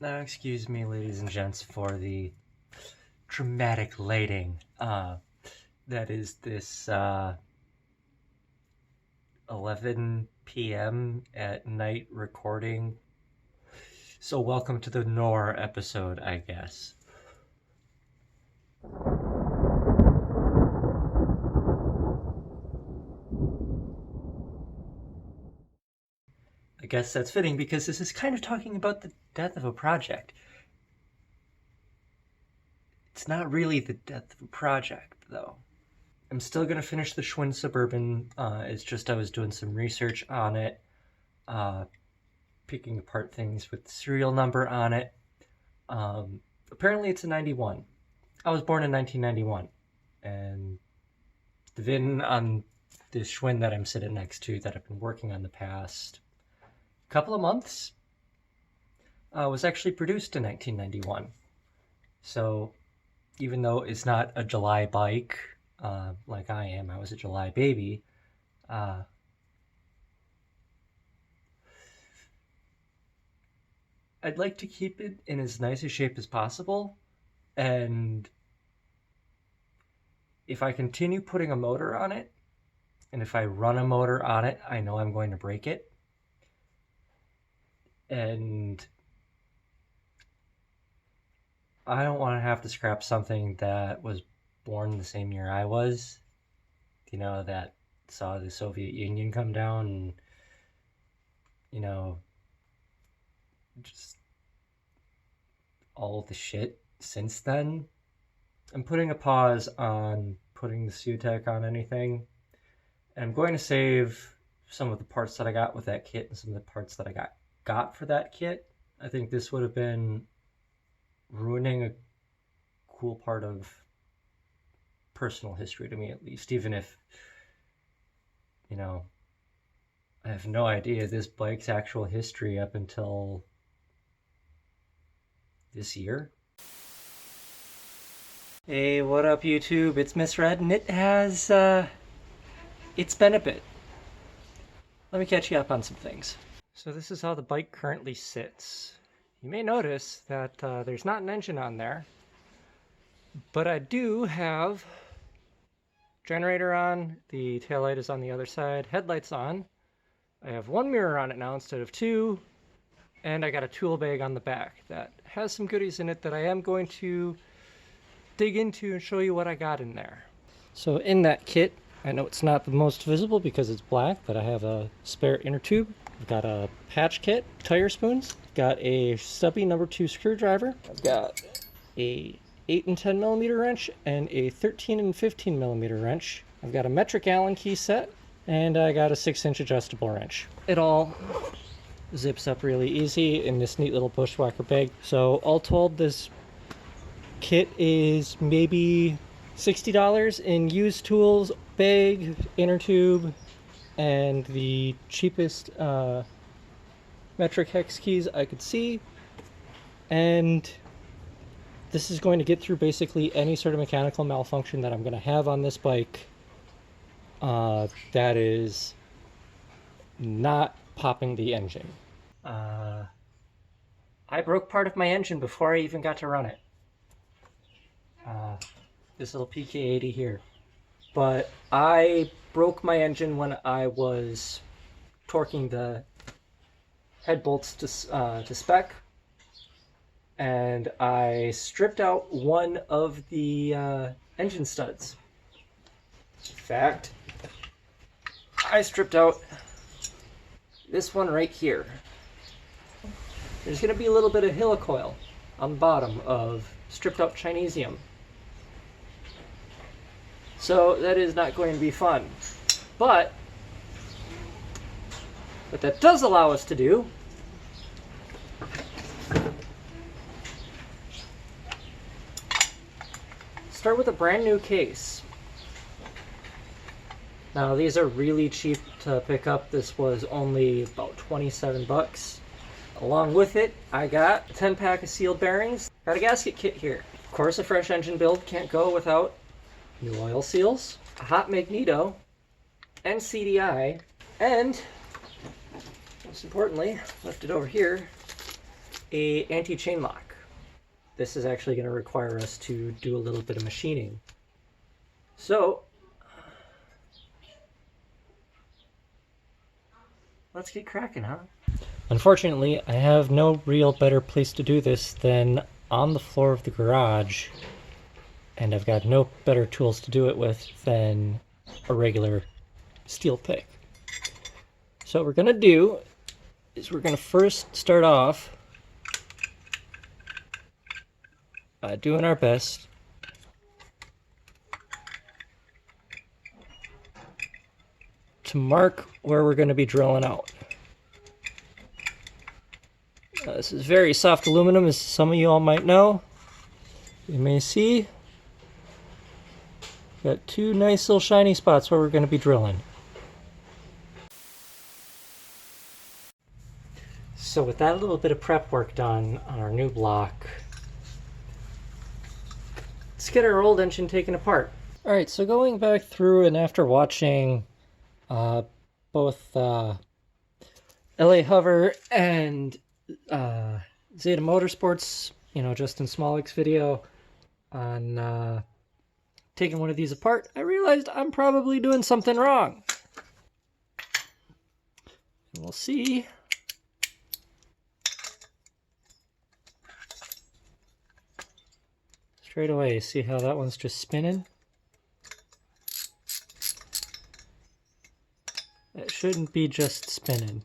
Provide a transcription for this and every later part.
Now, excuse me, ladies and gents, for the dramatic lighting. That is this 11 p.m. at night recording. So welcome to the Nor episode, I guess. I guess that's fitting because this is kind of talking about the death of a project. It's not really the death of a project, though. I'm still going to finish the Schwinn Suburban. It's just I was doing some research on it, picking apart things with the serial number on it. Apparently it's a 91. I was born in 1991, and the VIN on this Schwinn that I'm sitting next to that I've been working on the past couple of months was actually produced in 1991. So even though it's not a July bike like I am, I was a July baby, I'd like to keep it in as nice a shape as possible, and if I continue putting a motor on it, and if I run a motor on it, I know I'm going to break it. And I don't want to have to scrap something that was born the same year I was, that saw the Soviet Union come down and, just all the shit since then. I'm putting a pause on putting the SUTEC on anything, and I'm going to save some of the parts that I got with that kit and some of the parts that I got for that kit. I think this would have been ruining a cool part of personal history to me, at least, even if, I have no idea this bike's actual history up until this year. Hey, what up, YouTube? It's Miss Red, and it's been a bit. Let me catch you up on some things. So this is how the bike currently sits. You may notice that there's not an engine on there, but I do have generator on, the taillight is on the other side, headlights on. I have one mirror on it now instead of two, and I got a tool bag on the back that has some goodies in it that I am going to dig into and show you what I got in there. So in that kit, I know it's not the most visible because it's black, but I have a spare inner tube. I've got a patch kit, tire spoons, got a stubby number 2 screwdriver. I've got a 8 and 10 millimeter wrench and a 13 and 15 millimeter wrench. I've got a metric Allen key set, and I got a 6-inch adjustable wrench. It all zips up really easy in this neat little bushwhacker bag. So all told, this kit is maybe $60 in used tools, bag, inner tube, and the cheapest metric hex keys I could see. And this is going to get through basically any sort of mechanical malfunction that I'm going to have on this bike that is not popping the engine. I broke part of my engine before I even got to run it. This little PK80 here. But I broke my engine when I was torquing the head bolts to spec, and I stripped out one of the engine studs. In fact, I stripped out this one right here. There's going to be a little bit of helicoil on the bottom of stripped out Chinesium. So that is not going to be fun. But what that does allow us to do start with a brand new case. Now these are really cheap to pick up. This was only about 27 bucks. Along with it, I got a 10-pack of sealed bearings. Got a gasket kit here. Of course, a fresh engine build can't go without new oil seals, a hot magneto, and CDI, and most importantly, left it over here, a anti-chain lock. This is actually going to require us to do a little bit of machining. So let's get cracking, huh? Unfortunately, I have no real better place to do this than on the floor of the garage, and I've got no better tools to do it with than a regular steel pick. So what we're going to do is we're going to first start off doing our best to mark where we're going to be drilling out. This is very soft aluminum, as some of you all might know. You may see got two nice little shiny spots where we're going to be drilling. So with that little bit of prep work done on our new block, let's get our old engine taken apart. Alright, so going back through and after watching both LA Hover and Zeta Motorsports, Justin Smolik's video on taking one of these apart, I realized I'm probably doing something wrong. And we'll see. Straight away, see how that one's just spinning? It shouldn't be just spinning.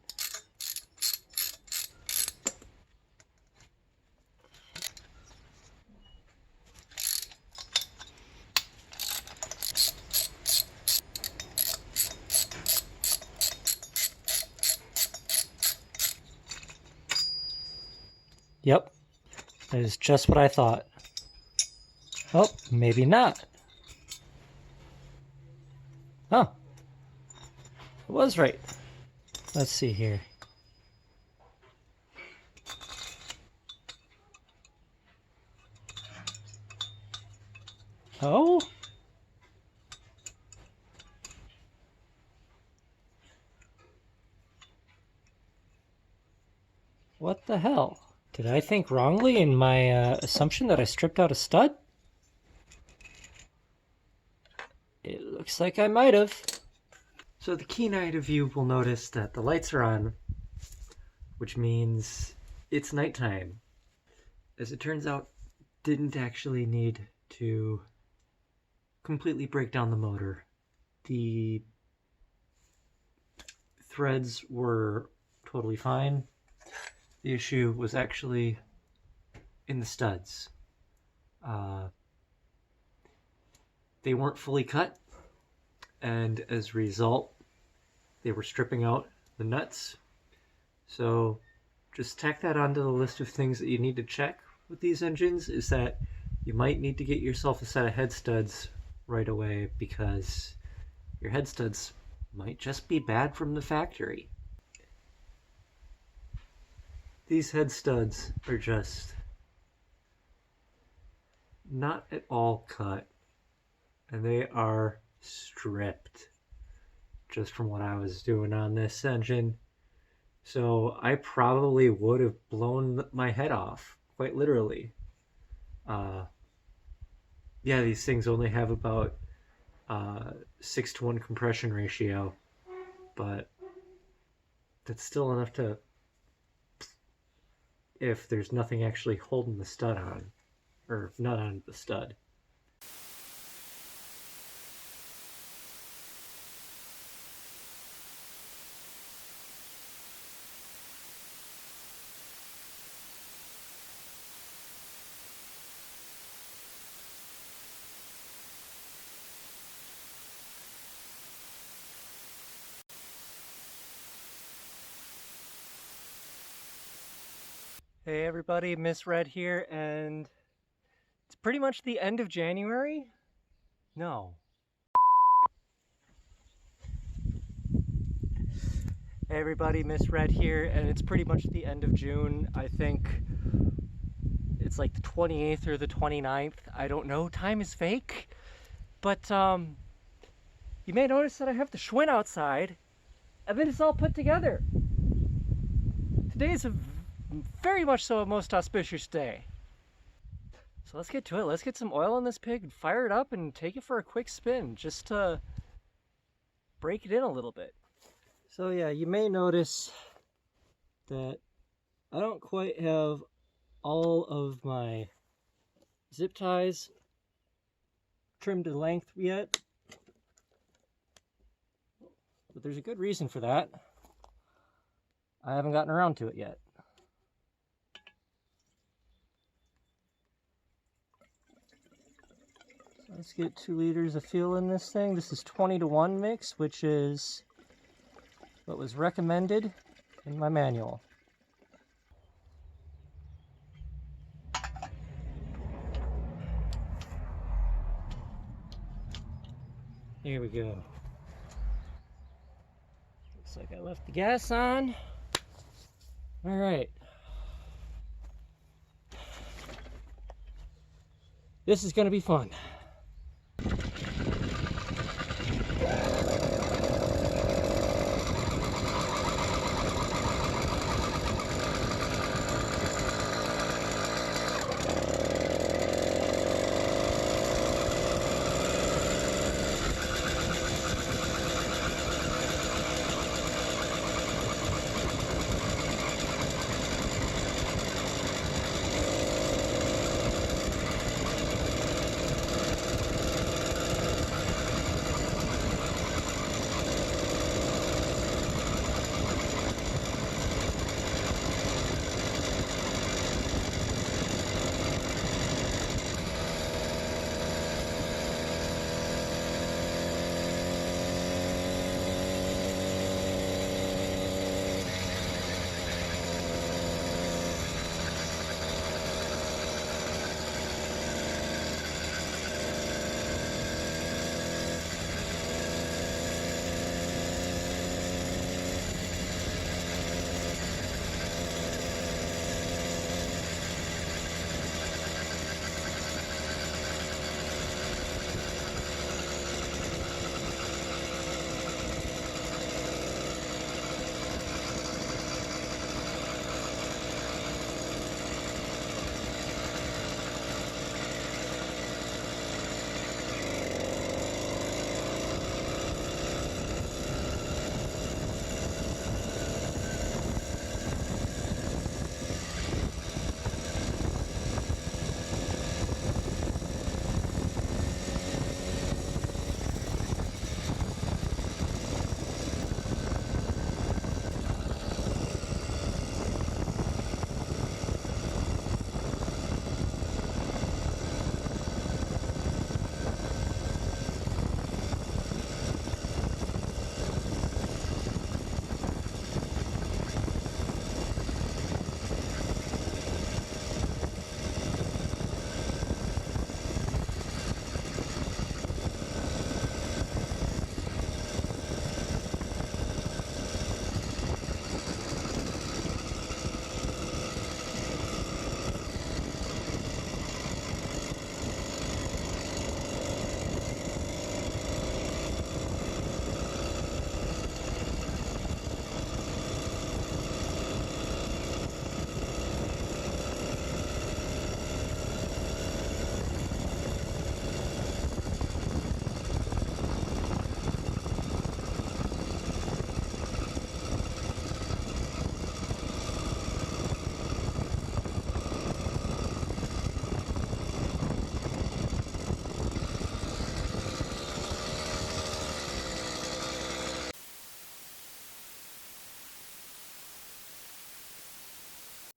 Yep, that is just what I thought. Oh, maybe not. Oh, it was right. Let's see here. Oh? What the hell? Did I think wrongly in my assumption that I stripped out a stud? It looks like I might have. So the keen-eyed of you will notice that the lights are on, which means it's nighttime. As it turns out, didn't actually need to completely break down the motor. The threads were totally fine. The issue was actually in the studs. They weren't fully cut, and as a result, they were stripping out the nuts. So just tack that onto the list of things that you need to check with these engines, is that you might need to get yourself a set of head studs right away, because your head studs might just be bad from the factory. These head studs are just not at all cut, and they are stripped, just from what I was doing on this engine. So I probably would have blown my head off, quite literally. Yeah, these things only have about 6-to-1 compression ratio, but that's still enough to, if there's nothing actually holding the stud on, or not on the stud. Hey everybody, Wred here, and it's pretty much the end of January? No. Hey everybody, Wred here, and it's pretty much the end of June. I think it's like the 28th or the 29th. I don't know, time is fake. But you may notice that I have the Schwinn outside, and then it's all put together. Today is a very much so a most auspicious day. So let's get to it. Let's get some oil in this pig, fire it up, and take it for a quick spin, just to break it in a little bit. So yeah, you may notice that I don't quite have all of my zip ties trimmed to length yet, but there's a good reason for that. I haven't gotten around to it yet. So let's get 2 liters of fuel in this thing. This is 20-to-1 mix, which is what was recommended in my manual. Here we go. Looks like I left the gas on. All right. This is gonna be fun.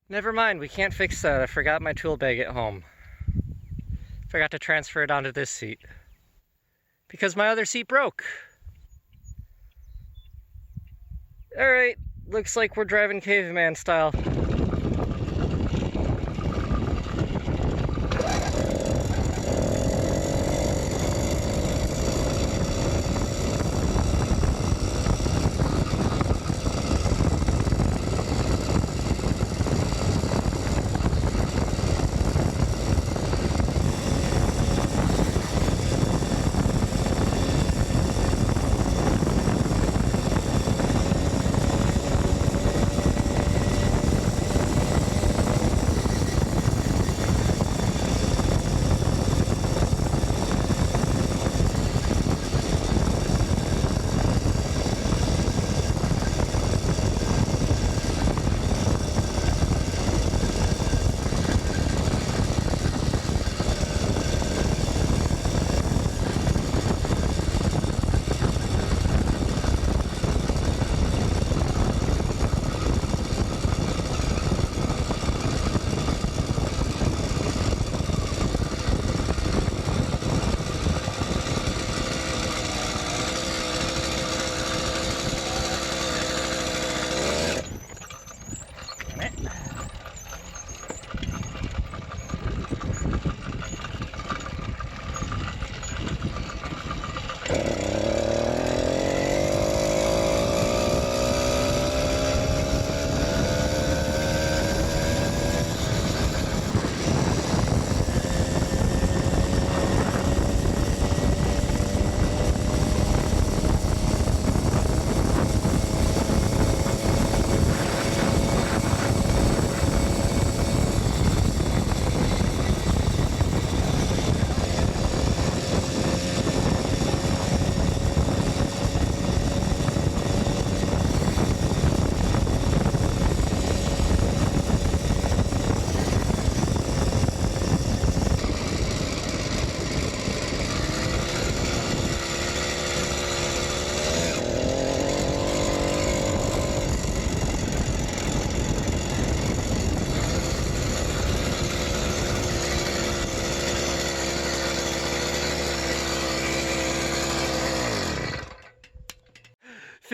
Never mind, we can't fix that. I forgot my tool bag at home. Forgot to transfer it onto this seat. Because my other seat broke. Alright, looks like we're driving caveman style.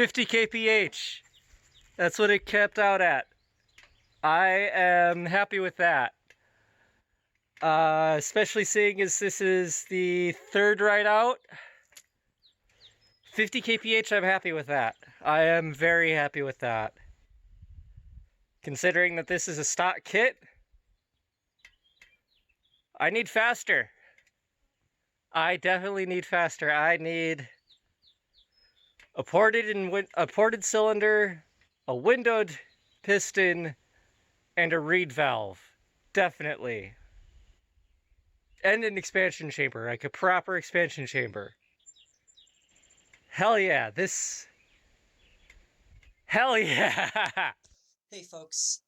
50 kph. That's what it kept out at. I am happy with that. Especially seeing as this is the third ride out. 50 kph, I'm happy with that. I am very happy with that. Considering that this is a stock kit, I need faster. I definitely need faster. I need a ported cylinder, a windowed piston, and a reed valve. Definitely. And an expansion chamber, like a proper expansion chamber. Hell yeah, this... Hell yeah! Hey folks,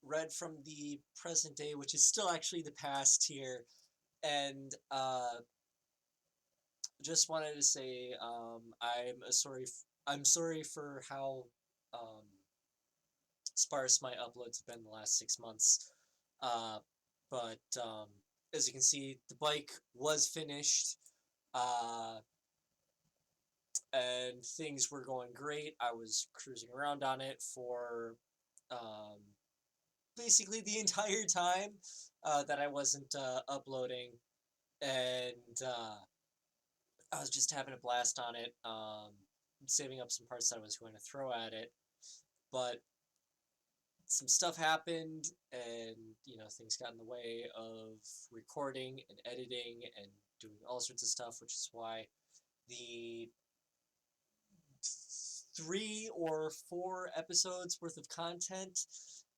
Wred from the present day, which is still actually the past here, and just wanted to say I'm sorry for how um, sparse my uploads have been the last 6 months. Uh, but as you can see, the bike was finished, uh, and things were going great. I was cruising around on it for um, basically the entire time that I wasn't uploading, and I was just having a blast on it, saving up some parts that I was going to throw at it. But some stuff happened, and things got in the way of recording and editing and doing all sorts of stuff, which is why the 3 or 4 episodes worth of content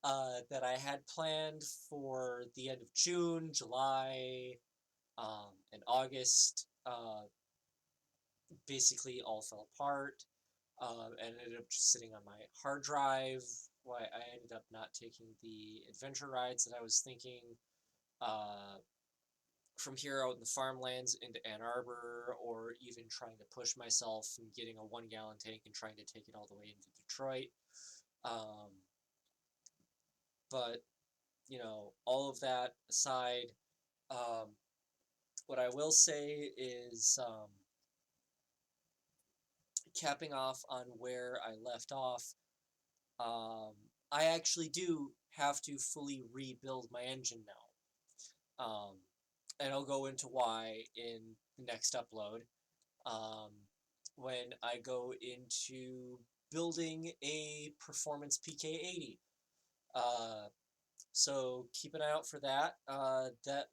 that I had planned for the end of June, July, and August basically all fell apart, and ended up just sitting on my hard drive. Why I ended up not taking the adventure rides that I was thinking uh, from here out in the farmlands into Ann Arbor, or even trying to push myself and getting a 1 gallon tank and trying to take it all the way into Detroit. Um, but all of that aside, um, what I will say is, capping off on where I left off, um, I actually do have to fully rebuild my engine now. And I'll go into why in the next upload. Um, when I go into building a performance PK80. So keep an eye out for that. That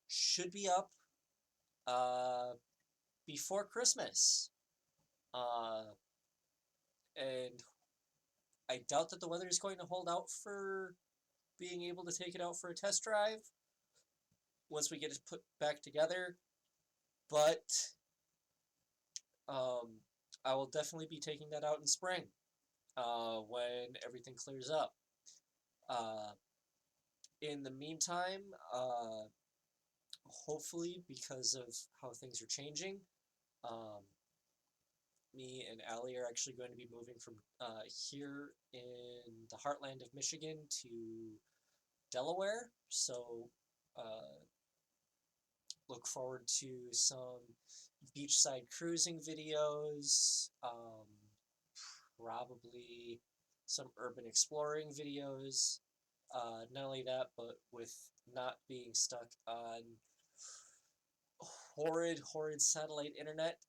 should be up uh, before Christmas. Uh, and I doubt that the weather is going to hold out for being able to take it out for a test drive once we get it put back together. But um, I will definitely be taking that out in spring when everything clears up. Uh, in the meantime, hopefully, because of how things are changing, um, me and Allie are actually going to be moving from here in the heartland of Michigan to Delaware. So look forward to some beachside cruising videos, probably some urban exploring videos. Not only that, but with not being stuck on horrid satellite internet,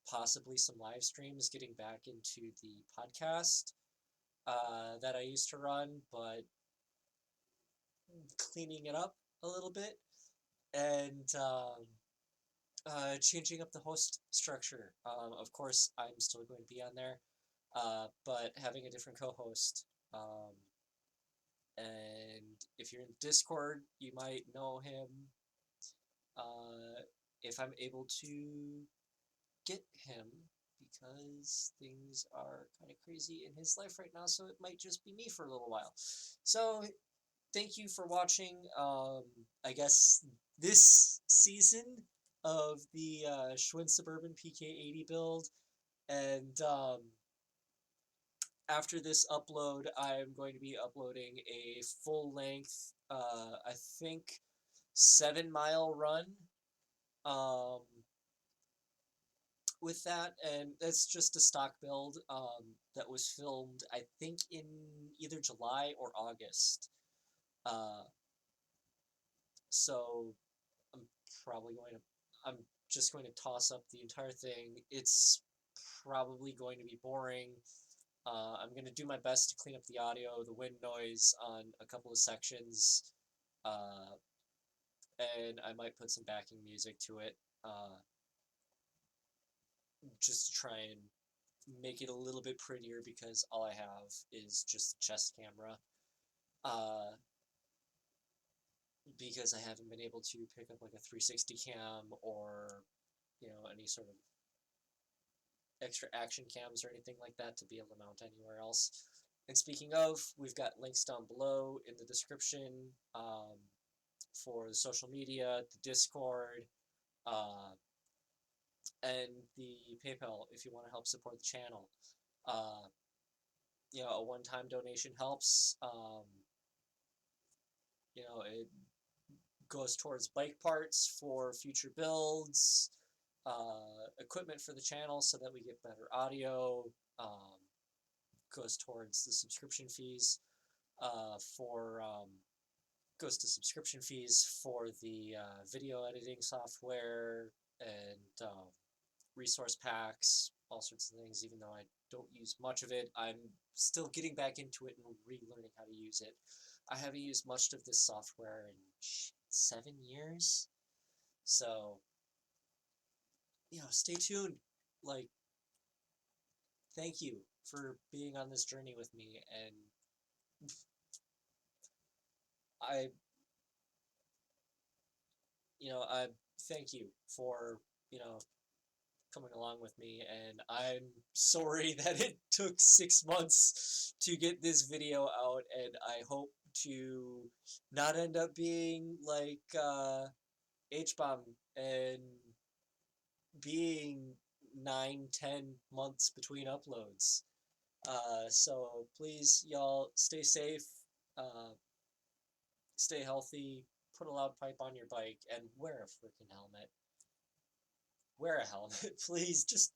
possibly some live streams, getting back into the podcast that I used to run, but cleaning it up a little bit, and changing up the host structure. Of course, I'm still going to be on there, but having a different co-host. And if you're in Discord, you might know him. If I'm able to get him, because things are kind of crazy in his life right now, so it might just be me for a little while. So thank you for watching. I guess this season of the Schwinn Suburban PK80 build, and after this upload, I'm going to be uploading a full length, I think, 7 mile run. Um, with that, and that's just a stock build that was filmed, I think, in either July or August. Uh, so I'm probably going to, I'm just going to toss up the entire thing. It's probably going to be boring. I'm going to do my best to clean up the audio, the wind noise on a couple of sections, uh, and I might put some backing music to it, just to try and make it a little bit prettier because all I have is just the chest camera. Uh, because I haven't been able to pick up like a 360 cam or any sort of extra action cams or anything like that to be able to mount anywhere else. And speaking of, we've got links down below in the description for the social media, the Discord, uh, and the PayPal if you want to help support the channel. Uh, a one-time donation helps. It goes towards bike parts for future builds, equipment for the channel so that we get better audio, goes towards the subscription fees for goes to subscription fees for the video editing software and resource packs, all sorts of things. Even though I don't use much of it, I'm still getting back into it and relearning how to use it. I haven't used much of this software in 7 years, so stay tuned. Like, thank you for being on this journey with me, and I I thank you for coming along with me, and I'm sorry that it took 6 months to get this video out, and I hope to not end up being like H-bomb and being 9-10 months between uploads. So please, y'all, stay safe, uh, stay healthy, put a loud pipe on your bike, and wear a freaking helmet. Wear a helmet, please. Just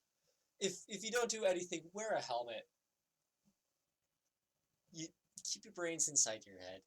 if you don't do anything, wear a helmet. You keep your brains inside your head.